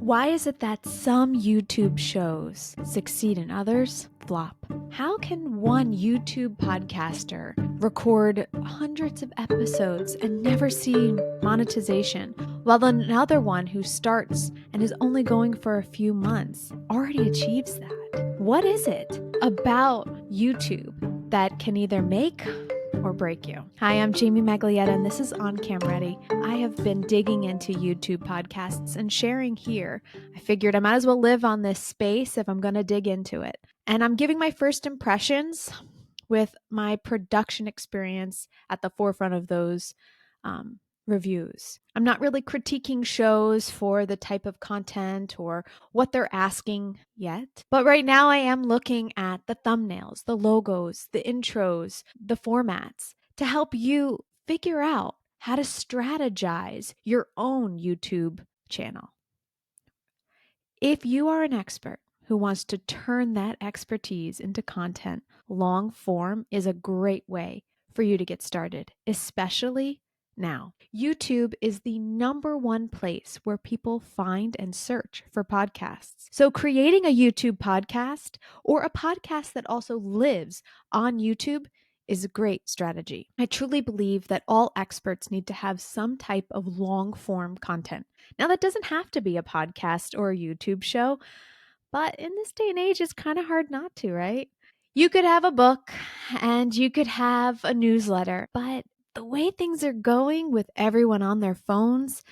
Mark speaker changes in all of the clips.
Speaker 1: Why is it that some YouTube shows succeed and others flop? How can one YouTube podcaster record hundreds of episodes and never see monetization, while another one who starts and is only going for a few months already achieves that? What is it about YouTube that can either make or break you? Hi, I'm Jamie Maglietta, and this is On Cam Ready. I have been digging into YouTube podcasts and sharing here. I figured I might as well live on this space if I'm going to dig into it. And I'm giving my first impressions with my production experience at the forefront of those reviews. I'm not really critiquing shows for the type of content or what they're asking yet, but right now I am looking at the thumbnails, the logos, the intros, the formats to help you figure out how to strategize your own YouTube channel. If you are an expert who wants to turn that expertise into content, long form is a great way for you to get started, especially now. YouTube is the number one place where people find and search for podcasts. So creating a YouTube podcast or a podcast that also lives on YouTube is a great strategy. I truly believe that all experts need to have some type of long form content. Now, that doesn't have to be a podcast or a YouTube show, but in this day and age, it's kind of hard not to, right? You could have a book and you could have a newsletter, but the way things are going with everyone on their phones,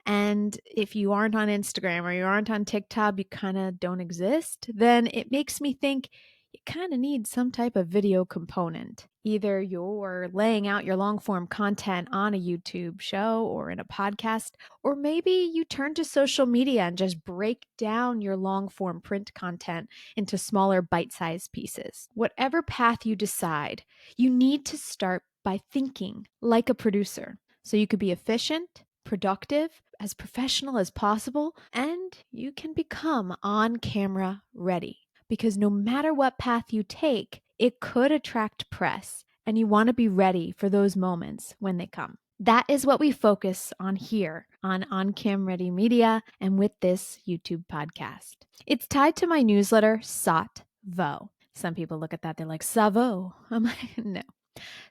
Speaker 1: and if you aren't on Instagram or you aren't on TikTok, you kind of don't exist, then it makes me think you kind of need some type of video component. Either you're laying out your long form content on a YouTube show or in a podcast, or maybe you turn to social media and just break down your long form print content into smaller bite sized pieces. Whatever path you decide, you need to start by thinking like a producer so you could be efficient, productive, as professional as possible, and you can become on camera ready. Because no matter what path you take, it could attract press, and you want to be ready for those moments when they come. That is what we focus on here on Cam Ready Media and with this YouTube podcast. It's tied to my newsletter, SOTVO. Some people look at that, they're like, Savo. I'm like, no.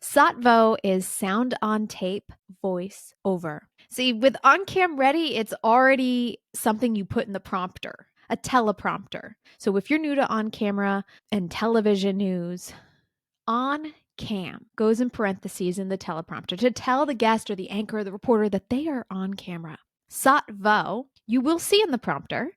Speaker 1: SOTVO is sound on tape, voice over. See, with On Cam Ready, it's already something you put in the prompter, a teleprompter. So if you're new to on camera and television news, on cam goes in parentheses in the teleprompter to tell the guest or the anchor or the reporter that they are on camera. SOTVO, you will see in the prompter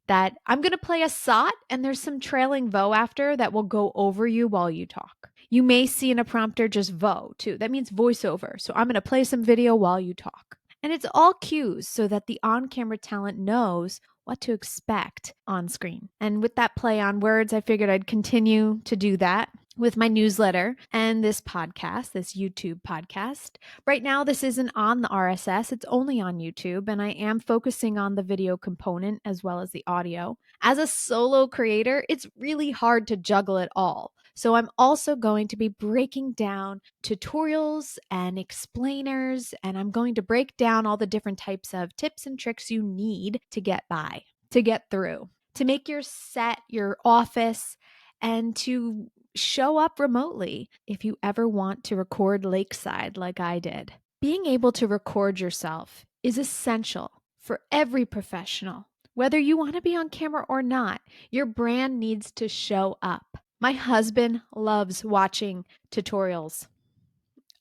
Speaker 1: that I'm going to play a SOT and there's some trailing VO after that will go over you while you talk. You may see in a prompter just VO too. That means voiceover. So I'm going to play some video while you talk. And it's all cues so that the on-camera talent knows what to expect on screen. And with that play on words, I figured I'd continue to do that with my newsletter and this podcast, this YouTube podcast. Right now, this isn't on the RSS. It's only on YouTube, and I am focusing on the video component as well as the audio. As a solo creator, it's really hard to juggle it all. So I'm also going to be breaking down tutorials and explainers, and I'm going to break down all the different types of tips and tricks you need to get by, to get through, to make your set, your office, and to show up remotely if you ever want to record lakeside like I did. Being able to record yourself is essential for every professional. Whether you want to be on camera or not, your brand needs to show up. My husband loves watching tutorials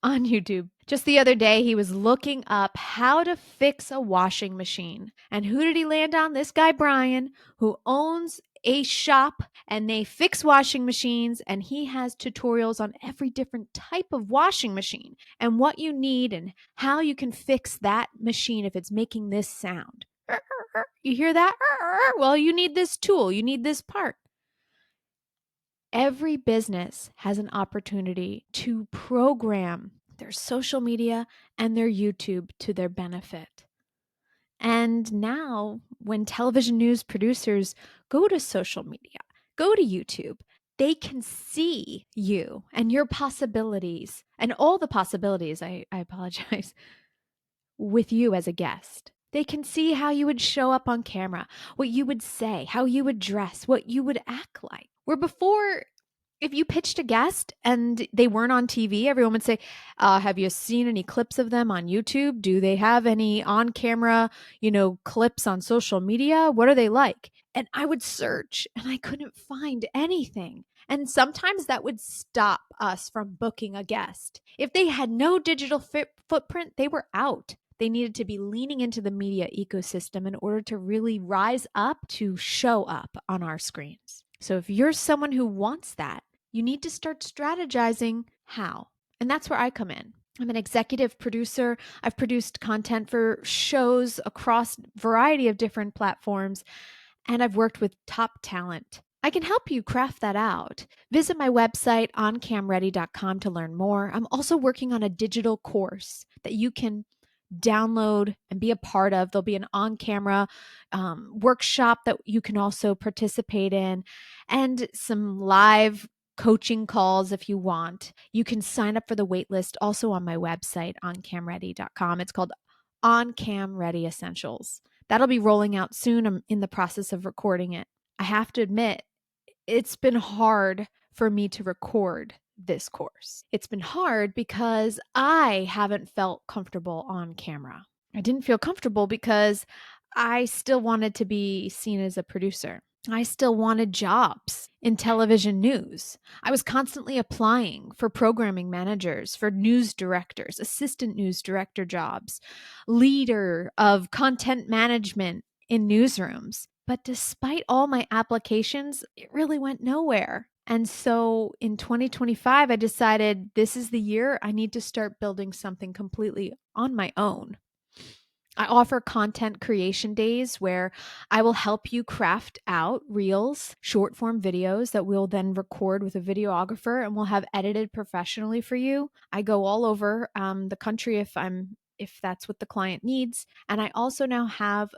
Speaker 1: on YouTube. Just the other day, he was looking up how to fix a washing machine. And who did he land on? This guy, Brian, who owns a shop and they fix washing machines, and he has tutorials on every different type of washing machine and what you need and how you can fix that machine if it's making this sound. You hear that? Well, you need this tool. You need this part. Every business has an opportunity to program their social media and their YouTube to their benefit. And now, when television news producers go to social media, go to YouTube, they can see you and your possibilities and all the possibilities, I apologize, with you as a guest. They can see how you would show up on camera, what you would say, how you would dress, what you would act like. Where before, if you pitched a guest and they weren't on TV, everyone would say, have you seen any clips of them on YouTube? Do they have any on camera, clips on social media? What are they like? And I would search and I couldn't find anything. And sometimes that would stop us from booking a guest. If they had no digital footprint, they were out. They needed to be leaning into the media ecosystem in order to really rise up to show up on our screens. So if you're someone who wants that, you need to start strategizing how. And that's where I come in. I'm an executive producer. I've produced content for shows across a variety of different platforms, and I've worked with top talent. I can help you craft that out. Visit my website, oncamready.com, to learn more. I'm also working on a digital course that you can download and be a part of. There'll be an on-camera workshop that you can also participate in, and some live coaching calls if you want. You can sign up for the wait list also on my website, oncamready.com. It's called On Cam Ready Essentials. That'll be rolling out soon. I'm in the process of recording it. I have to admit, it's been hard for me to record this course. It's been hard because I haven't felt comfortable on camera. I didn't feel comfortable because I still wanted to be seen as a producer. I still wanted jobs in television news. I was constantly applying for programming managers, for news directors, assistant news director jobs, leader of content management in newsrooms. But despite all my applications, it really went nowhere. And so in 2025, I decided this is the year I need to start building something completely on my own. I offer content creation days where I will help you craft out reels, short form videos that we'll then record with a videographer and we'll have edited professionally for you. I go all over the country if that's what the client needs. And I also now have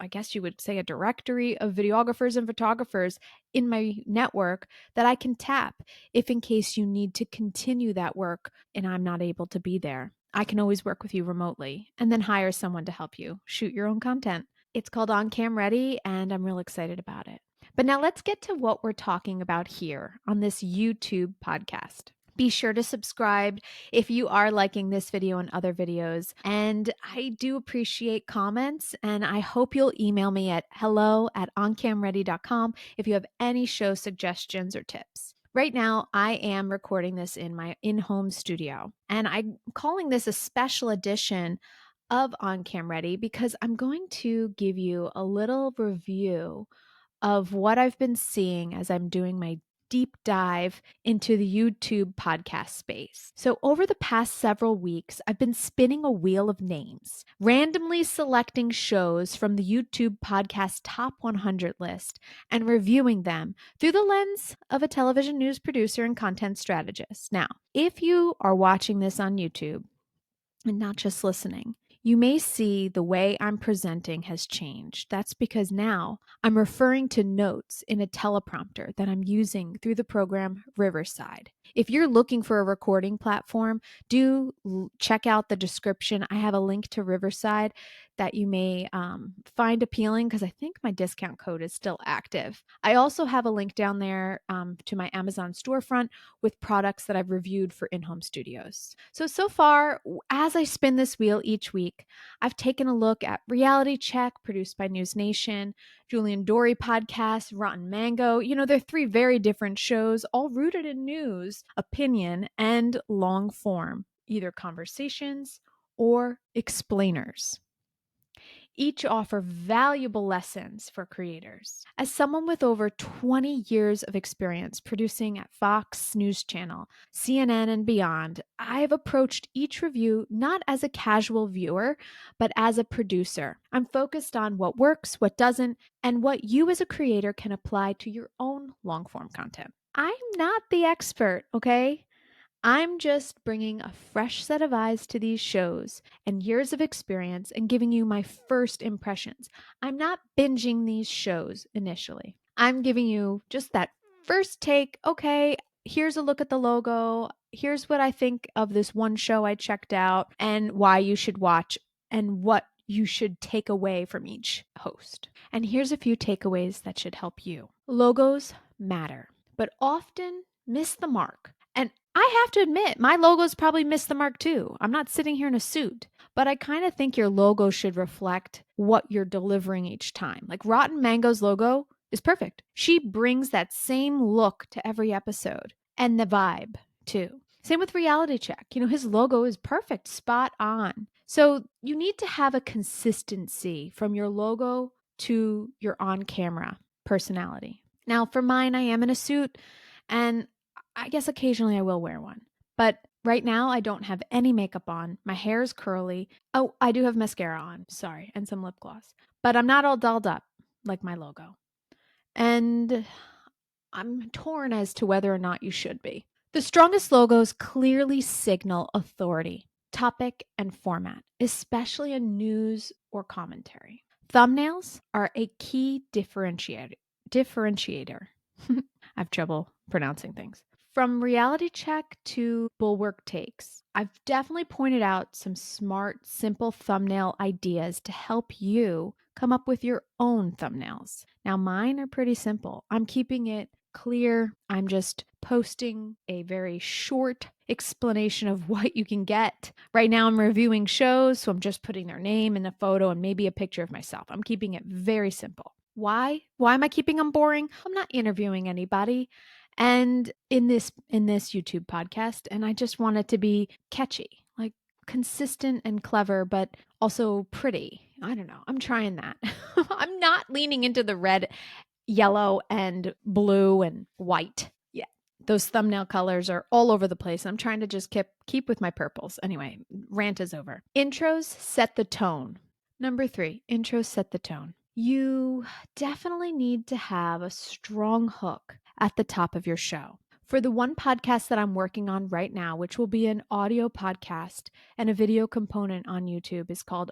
Speaker 1: I guess you would say a directory of videographers and photographers in my network that I can tap if in case you need to continue that work and I'm not able to be there. I can always work with you remotely and then hire someone to help you shoot your own content. It's called On Cam Ready, and I'm real excited about it. But now let's get to what we're talking about here on this YouTube podcast. Be sure to subscribe if you are liking this video and other videos. And I do appreciate comments, and I hope you'll email me at hello@oncamready.com if you have any show suggestions or tips. Right now, I am recording this in my in-home studio, and I'm calling this a special edition of On Cam Ready because I'm going to give you a little review of what I've been seeing as I'm doing my deep dive into the YouTube podcast space. So, over the past several weeks, I've been spinning a wheel of names, randomly selecting shows from the YouTube podcast top 100 list and reviewing them through the lens of a television news producer and content strategist. Now, if you are watching this on YouTube and not just listening, you may see the way I'm presenting has changed. That's because now I'm referring to notes in a teleprompter that I'm using through the program Riverside. If you're looking for a recording platform, do check out the description. I have a link to Riverside that you may find appealing because I think my discount code is still active. I also have a link down there to my Amazon storefront with products that I've reviewed for in-home studios. So far, as I spin this wheel each week, I've taken a look at Reality Check, produced by News Nation, Julian Dory podcast, Rotten Mango. They're three very different shows, all rooted in news, opinion, and long form, either conversations or explainers. Each offer valuable lessons for creators. As someone with over 20 years of experience producing at Fox News Channel, CNN, and beyond, I've approached each review not as a casual viewer, but as a producer. I'm focused on what works, what doesn't, and what you as a creator can apply to your own long-form content. I'm not the expert, okay? I'm just bringing a fresh set of eyes to these shows and years of experience and giving you my first impressions. I'm not binging these shows initially. I'm giving you just that first take. Okay, here's a look at the logo. Here's what I think of this one show I checked out and why you should watch and what you should take away from each host. And here's a few takeaways that should help you. Logos matter, but often miss the mark. And I have to admit, my logos probably missed the mark too. I'm not sitting here in a suit, but I kind of think your logo should reflect what you're delivering each time. Like Rotten Mango's logo is perfect. She brings that same look to every episode and the vibe too. Same with Reality Check. His logo is perfect, spot on. So you need to have a consistency from your logo to your on-camera personality. Now, for mine, I am in a suit, and I guess occasionally I will wear one. But right now, I don't have any makeup on. My hair is curly. Oh, I do have mascara on, sorry, and some lip gloss. But I'm not all dolled up like my logo. And I'm torn as to whether or not you should be. The strongest logos clearly signal authority, topic, and format, especially in news or commentary. Thumbnails are a key differentiator. I have trouble pronouncing things. From Reality Check to Bulwark Takes, I've definitely pointed out some smart, simple thumbnail ideas to help you come up with your own thumbnails. Now, mine are pretty simple. I'm keeping it clear. I'm just posting a very short explanation of what you can get. Right now, I'm reviewing shows, so I'm just putting their name and a photo and maybe a picture of myself. I'm keeping it very simple. Why? Why am I keeping them boring? I'm not interviewing anybody. And in this YouTube podcast, and I just want it to be catchy, like consistent and clever, but also pretty. I don't know. I'm trying that. I'm not leaning into the red, yellow, and blue and white. Yeah. Those thumbnail colors are all over the place. I'm trying to just keep with my purples. Anyway, rant is over. Intros set the tone. Number 3, intros set the tone. You definitely need to have a strong hook at the top of your show. For the one podcast that I'm working on right now, which will be an audio podcast and a video component on YouTube, is called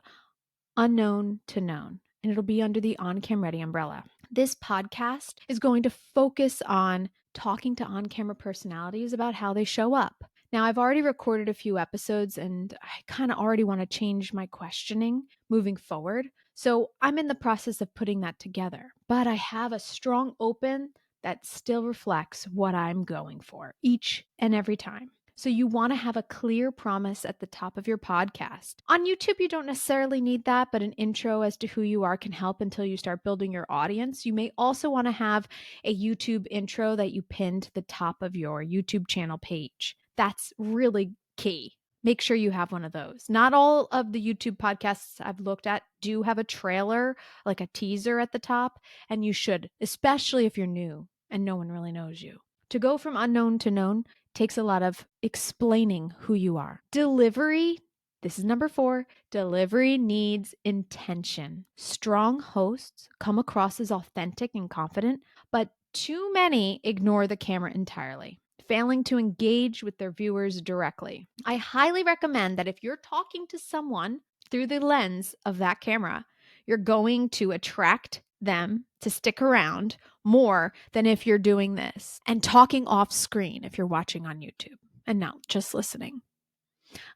Speaker 1: Unknown to Known, and it'll be under the On Cam Ready umbrella. This podcast is going to focus on talking to on-camera personalities about how they show up. Now, I've already recorded a few episodes, and I kind of already want to change my questioning moving forward. So I'm in the process of putting that together. But I have a strong open that still reflects what I'm going for each and every time. So you want to have a clear promise at the top of your podcast. On YouTube, you don't necessarily need that, but an intro as to who you are can help until you start building your audience. You may also want to have a YouTube intro that you pin to the top of your YouTube channel page. That's really key. Make sure you have one of those. Not all of the YouTube podcasts I've looked at do have a trailer, like a teaser at the top, and you should, especially if you're new and no one really knows you. To go from unknown to known takes a lot of explaining who you are. Delivery, this is number 4, delivery needs intention. Strong hosts come across as authentic and confident, but too many ignore the camera entirely, failing to engage with their viewers directly. I highly recommend that if you're talking to someone through the lens of that camera, you're going to attract them to stick around more than if you're doing this and talking off screen if you're watching on YouTube and not just listening.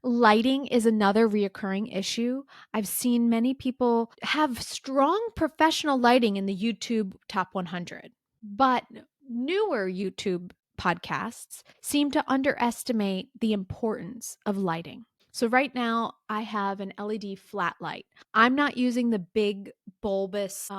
Speaker 1: Lighting is another reoccurring issue. I've seen many people have strong professional lighting in the YouTube top 100, but newer YouTube podcasts seem to underestimate the importance of lighting. So right now I have an LED flat light. I'm not using the big bulbous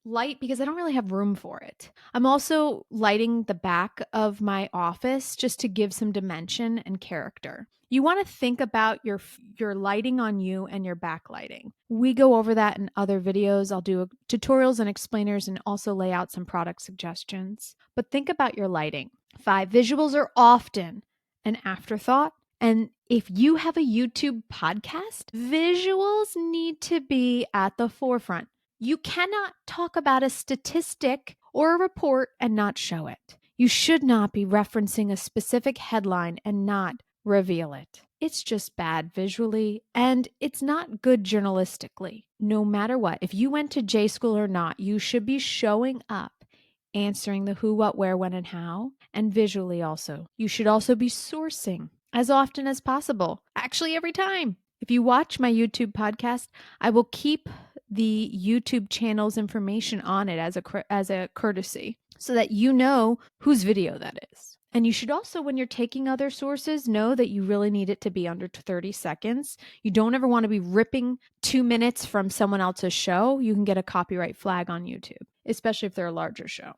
Speaker 1: light because I don't really have room for it. I'm also lighting the back of my office just to give some dimension and character. You want to think about your lighting on you and your backlighting. We go over that in other videos. I'll do tutorials and explainers and also lay out some product suggestions. But think about your lighting. 5, visuals are often an afterthought. And if you have a YouTube podcast, visuals need to be at the forefront. You cannot talk about a statistic or a report and not show it. You should not be referencing a specific headline and not reveal it. It's just bad visually, and it's not good journalistically. No matter what, if you went to J school or not, you should be showing up, answering the who, what, where, when, and how, and visually also. You should also be sourcing as often as possible. Actually, every time. If you watch my YouTube podcast, I will keep the YouTube channel's information on it as a courtesy so that you know whose video that is. And you should also, when you're taking other sources, know that you really need it to be under 30 seconds. You don't ever want to be ripping 2 minutes from someone else's show. You can get a copyright flag on YouTube, especially if they're a larger show.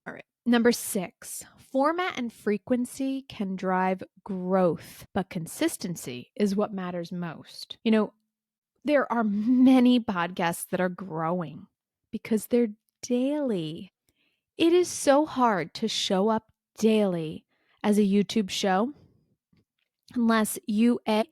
Speaker 1: All right. Number 6, format and frequency can drive growth, but consistency is what matters most. There are many podcasts that are growing because they're daily. It is so hard to show up daily as a YouTube show unless you A,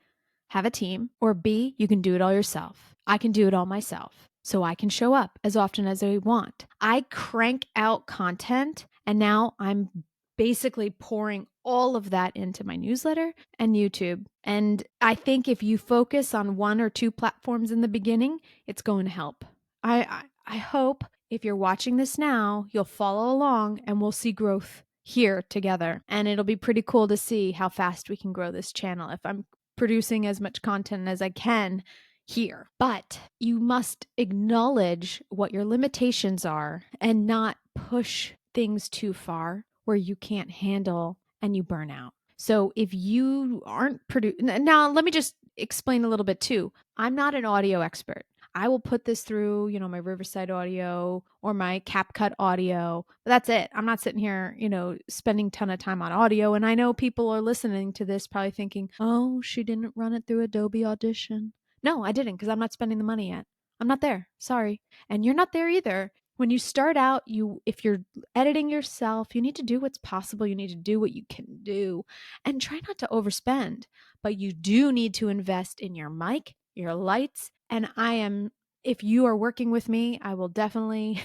Speaker 1: have a team, or B, you can do it all yourself. I can do it all myself. So I can show up as often as I want. I crank out content, and now I'm basically pouring all of that into my newsletter and YouTube. And I think if you focus on 1 or 2 platforms in the beginning, it's going to help. I hope if you're watching this now, you'll follow along and we'll see growth here together. And it'll be pretty cool to see how fast we can grow this channel if I'm producing as much content as I can here. But you must acknowledge what your limitations are and not push things too far where you can't handle and you burn out. So if you aren't producing, now let me just explain a little bit too. I'm not an audio expert. I will put this through, my Riverside audio or my CapCut audio. But that's it. I'm not sitting here, spending a ton of time on audio. And I know people are listening to this probably thinking, oh, she didn't run it through Adobe Audition. No, I didn't because I'm not spending the money yet. I'm not there. Sorry. And you're not there either. When you start out, if you're editing yourself, you need to do what's possible. You need to do what you can do and try not to overspend. But you do need to invest in your mic, your lights, and if you are working with me, I will definitely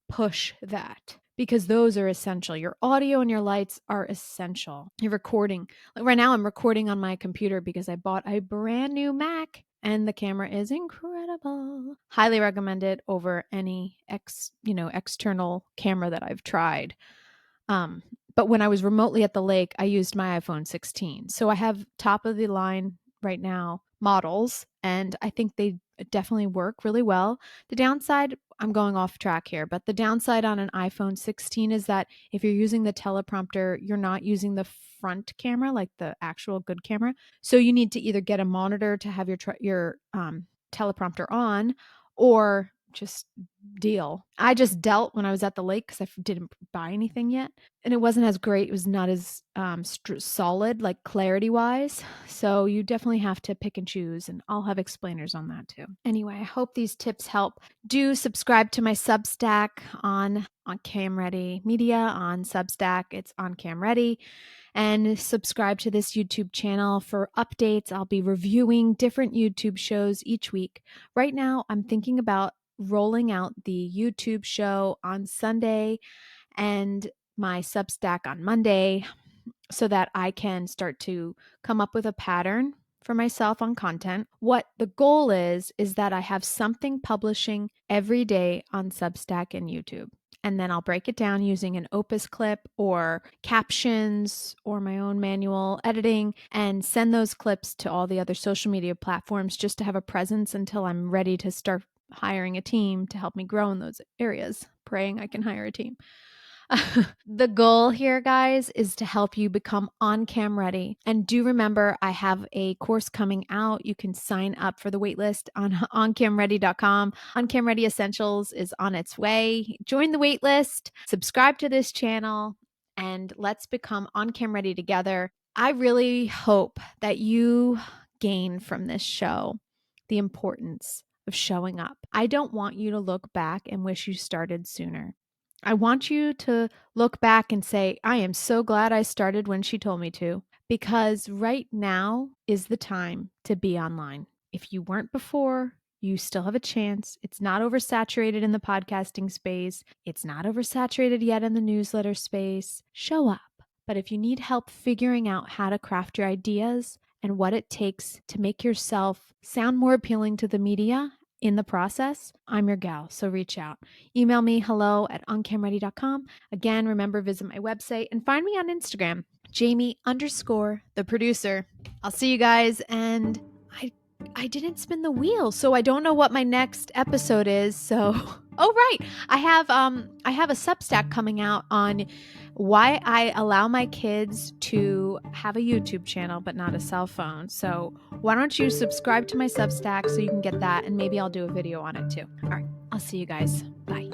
Speaker 1: push that because those are essential. Your audio and your lights are essential. You're recording. Like right now I'm recording on my computer because I bought a brand new Mac and the camera is incredible. Highly recommend it over any external camera that I've tried. But when I was remotely at the lake, I used my iPhone 16. So I have top of the line right now models, and I think they definitely work really well. The downside, I'm going off track here, but the downside on an iPhone 16 is that if you're using the teleprompter, you're not using the front camera, like the actual good camera. So you need to either get a monitor to have your teleprompter on, or just deal. I just dealt when I was at the lake because I didn't buy anything yet. And it wasn't as great. It was not as solid, like clarity wise. So you definitely have to pick and choose. And I'll have explainers on that too. Anyway, I hope these tips help. Do subscribe to my Substack on Cam Ready Media on Substack. It's on Cam Ready. And subscribe to this YouTube channel for updates. I'll be reviewing different YouTube shows each week. Right now, I'm thinking about rolling out the YouTube show on Sunday and my Substack on Monday so that I can start to come up with a pattern for myself on content. What the goal is that I have something publishing every day on Substack and YouTube. And then I'll break it down using an Opus clip or captions or my own manual editing and send those clips to all the other social media platforms just to have a presence until I'm ready to start hiring a team to help me grow in those areas. Praying I can hire a team. The goal here, guys, is to help you become on-cam ready. And do remember, I have a course coming out. You can sign up for the waitlist on oncamready.com. On-Cam Ready Essentials is on its way. Join the waitlist, subscribe to this channel, and let's become on-cam ready together. I really hope that you gain from this show the importance of showing up. I don't want you to look back and wish you started sooner. I want you to look back and say, I am so glad I started when she told me to, because right now is the time to be online. If you weren't before, you still have a chance. It's not oversaturated in the podcasting space. It's not oversaturated yet in the newsletter space. Show up. But if you need help figuring out how to craft your ideas and what it takes to make yourself sound more appealing to the media in the process, I'm your gal, so reach out. Email me hello@oncamready.com. Again, remember, visit my website and find me on Instagram, Jamie_the producer. I'll see you guys, and I I didn't spin the wheel, so I don't know what my next episode is. So, oh right, I have a Substack coming out on why I allow my kids to have a YouTube channel but not a cell phone. So, why don't you subscribe to my Substack so you can get that, and maybe I'll do a video on it too. All right, I'll see you guys. Bye.